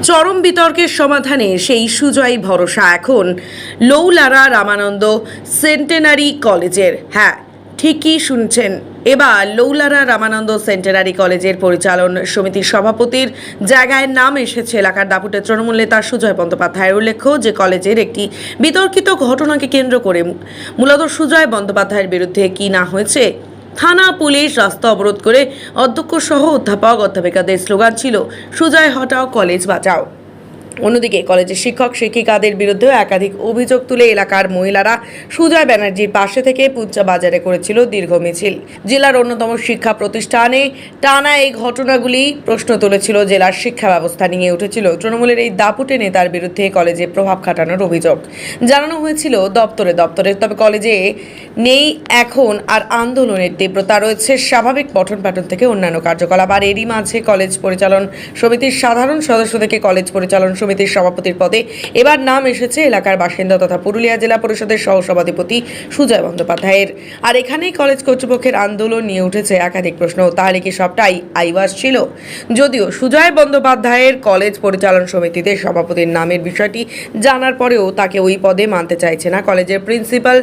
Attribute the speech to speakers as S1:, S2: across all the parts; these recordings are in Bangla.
S1: চরম বিতর্কের সমাধানে সেই সুজয় ভরসা এখন লৌলারা রামানন্দ সেন্টেনারি কলেজের। হ্যাঁ, ঠিকই শুনছেন, এবার লৌলারা রামানন্দ সেন্টেনারি কলেজের পরিচালন সমিতির সভাপতির জায়গায় নাম এসেছে এলাকার দাপুটের তৃণমূল নেতা সুজয় বন্দ্যোপাধ্যায়ের। উল্লেখ্য যে কলেজের একটি বিতর্কিত ঘটনাকে কেন্দ্র করে মূলত সুজয় বন্দ্যোপাধ্যায়ের বিরুদ্ধে কি না হয়েছে, থানা পুলিশ রাস্তা অবরোধ করে অধ্যক্ষ সহ অধ্যাপক অধ্যাপিকাদের স্লোগান ছিল সুজয় হটাও কলেজ বাঁচাও। অন্যদিকে কলেজের শিক্ষক শিক্ষিকাদের বিরুদ্ধেও একাধিক অভিযোগ তুলে এলাকার মহিলারা সুজয় ব্যানার্জির পাশে থেকে পুঞ্চা বাজারে করেছিল দীর্ঘ মিছিল। জেলার অন্যতম শিক্ষা প্রতিষ্ঠানে টানা এই ঘটনাগুলি প্রশ্ন তুলেছিল জেলার শিক্ষা ব্যবস্থা নিয়ে। উঠেছিল তৃণমূলের এই দাপুটে নেতার বিরুদ্ধে কলেজে প্রভাব খাটানোর অভিযোগ জানানো হয়েছিল দপ্তরে দপ্তরে। তবে কলেজে নেই এখন আর আন্দোলনের তীব্রতা, রয়েছে স্বাভাবিক পঠন পাঠন থেকে অন্যান্য কার্যকলাপ। আর এরই মাঝে কলেজ পরিচালন সমিতির সাধারণ সদস্য থেকে কলেজ পরিচালন সমিতির সভাপতির পদে এবার নাম এসেছে এলাকার বাসিন্দা তথা পুরুলিয়া জেলা পরিষদের সহসভাধিপতি সুজয় বন্দ্যোপাধ্যায়ের। আর এখানেই কলেজ কর্তৃপক্ষের আন্দোলন নিয়ে উঠেছে একাধিক প্রশ্ন। তাহলে কি সবটাই আইওয়াস ছিল? যদিও সুজয় বন্দ্যোপাধ্যায়ের কলেজ পরিচালন সমিতিতে সভাপতির নামের বিষয়টি জানার পরেও তাকে ওই পদে মানতে চাইছে না কলেজের প্রিন্সিপাল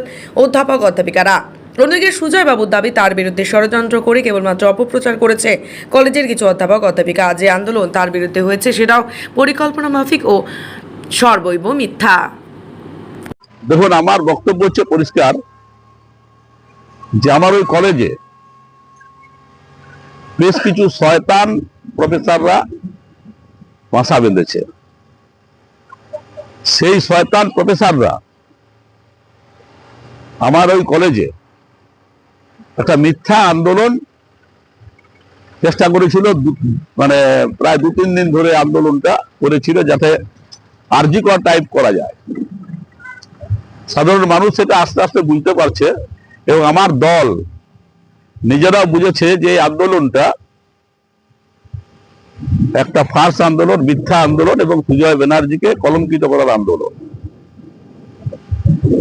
S1: অধ্যাপক অধ্যাপিকারা। অন্যদিকে সুজয় বাবুর দাবি তার বিরুদ্ধে ষড়যন্ত্র করে কেবলমাত্র অপপ্রচার করেছে কলেজের কিছু অধ্যাপক অধ্যাপিকা। যে আন্দোলন তার বিরুদ্ধে হয়েছে সেটাও পরিকল্পনা মাফিক ও সর্বৈব মিথ্যা।
S2: দেখুন, আমার বক্তব্য হচ্ছে পরিষ্কার যে আমার ওই কলেজে বেশ কিছু শয়তান প্রফেসররা বাসা বেঁধেছে। সেই শয়তান প্রফেসররা আমার ওই কলেজে একটা মিথ্যা আন্দোলন চেষ্টা করেছিল, মানে প্রায় 2-3 দিন ধরে আন্দোলনটা করেছিল যাতে আরজি কর টাইপ করা যায়। সাধারণ মানুষ সেটা আস্তে আস্তে বুঝতে পারছে এবং আমার দল নিজেরাও বুঝেছে যে এই আন্দোলনটা একটা ফার্স আন্দোলন, মিথ্যা আন্দোলন এবং সুজয় ব্যানার্জিকে কলঙ্কিত করার আন্দোলন।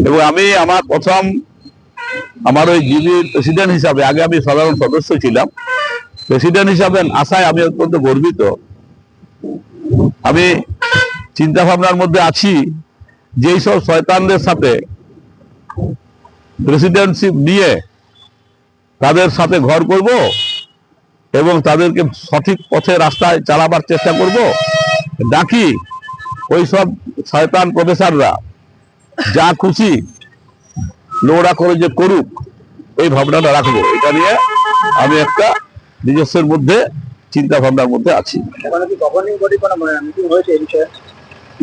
S2: এবং আমি আমার প্রথম আমার ওই জিবির প্রেসিডেন্ট হিসাবে, আগে আমি সাধারণ সদস্য ছিলাম, প্রেসিডেন্ট হিসাবে আসায় আমি অত্যন্ত গর্বিত। আমি চিন্তা ভাবনার মধ্যে আছি যে এইসব শয়তানদের সাথে প্রেসিডেন্টশিপ নিয়ে তাদের সাথে ঘর করব এবং তাদেরকে সঠিক পথে রাস্তায় চালাবার চেষ্টা করব, নাকি ওই সব শয়তান প্রফেসররা যা খুশি নোংরা করে যে করুক এই ভাবনাটা রাখবো। এটা নিয়ে আমি একটা নিজস্বের মধ্যে চিন্তা ভাবনার মধ্যে আছি।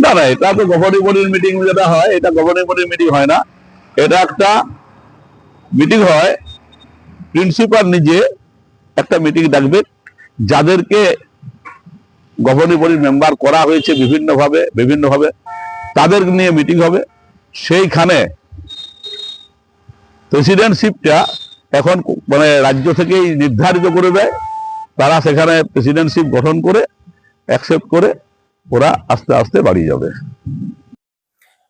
S2: না না, এটা তো গভর্নিং বডির মিটিং যেটা হয়, এটা গভর্নিং বডির মিটিং হয় না। এটা একটা মিটিং হয়, প্রিন্সিপাল নিজে একটা মিটিং ডাকবে, যাদেরকে গভর্নিং বডির মেম্বার করা হয়েছে বিভিন্নভাবে তাদের নিয়ে মিটিং হবে। সেইখানে প্রেসিডেন্টশিপটা এখন মানে রাজ্য থেকেই নির্ধারিত করে দেয়। তারা সেখানে প্রেসিডেন্টশিপ গঠন করে অ্যাকসেপ্ট করে ওরা আস্তে আস্তে বাড়ি যাবে।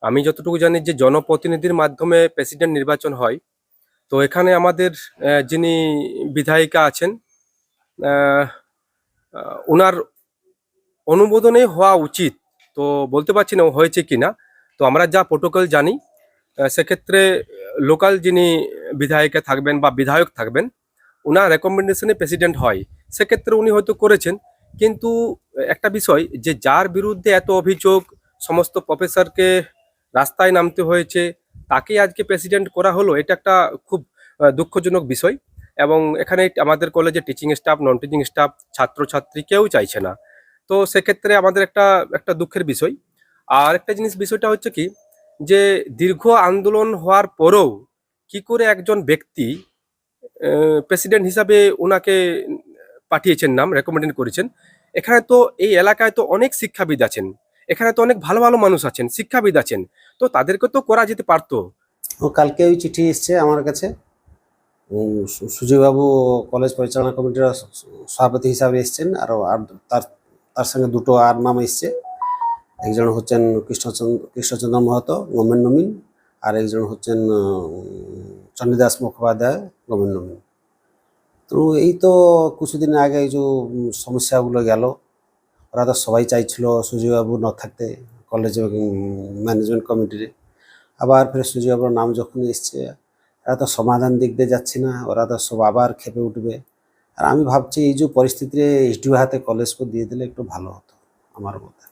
S3: আমি যতটুকু জানি যে জনপ্রতিনিধির মাধ্যমে প্রেসিডেন্ট নির্বাচন হয়। তো এখানে আমাদের যিনি বিধায়িকা আছেন, ওনার অনুমোদনে হওয়া উচিত। তো বলতে পারছি না হয়েছে কিনা। তো আমরা যা প্রোটোকল জানি, সেক্ষেত্রে লোকাল যিনি বিধায়িকা থাকবেন বা বিধায়ক থাকবেন, ওনার রেকমেন্ডেশনে প্রেসিডেন্ট হয়। সেক্ষেত্রে উনি হয়তো করেছেন, কিন্তু একটা বিষয় যে যার বিরুদ্ধে এত অভিযোগ, সমস্ত প্রফেসরকে রাস্তায় নামতে হয়েছে, তাকে আজকে প্রেসিডেন্ট করা হলো, এটা একটা খুব দুঃখজনক বিষয়। এবং এখানে আমাদের কলেজে teaching staff, non teaching staff, ছাত্রছাত্রী কেউ চাইছে না। তো সেক্ষেত্রে আমাদের একটা দুঃখের বিষয়। আর একটা বিষয়টা হচ্ছে কি, যে দীর্ঘ আন্দোলন হওয়ার পরেও কি করে একজন ব্যক্তি প্রেসিডেন্ট হিসাবে ওনাকে পাঠিয়েছেন, নাম রেকমেন্ড করেছেন। এখানে তো এই এলাকায় তো অনেক শিক্ষাবিদ আছেন, এখানে তো অনেক ভালো ভালো মানুষ আছেন, শিক্ষাবিদ আছেন, তো তাদেরকে তো করা যেতে পারতো।
S4: কালকে ওই চিঠি এসছে আমার কাছে। সুজয়বাবু কলেজ পরিচালনা কমিটির সভাপতি হিসাবে এসছেন, আর তার সঙ্গে দুটো আর নাম এসছে। একজন হচ্ছেন কৃষ্ণচন্দ্র মাহাতো, গভর্নমেন্ট নমিন, আর একজন হচ্ছেন চণ্ডীদাস মুখোপাধ্যায়, গভর্নমেন্ট নমিন। তো এই তো কিছুদিন আগে এই যে সমস্যাগুলো গেল, ওরা তো সবাই চাইছিল সুজয়বাবু ন থাকতে কলেজ ম্যানেজমেন্ট কমিটিতে। আবার ফের সুজয়বাবুর নাম যখন এসছে, এরা তো সমাধান দিক দিয়ে যাচ্ছে না, ওরা তো সব আবার খেপে উঠবে। আর আমি ভাবছি এই যে পরিস্থিতিতে এসডিও হাতে কলেজকে দিয়ে দিলে একটু ভালো হতো আমার মতে।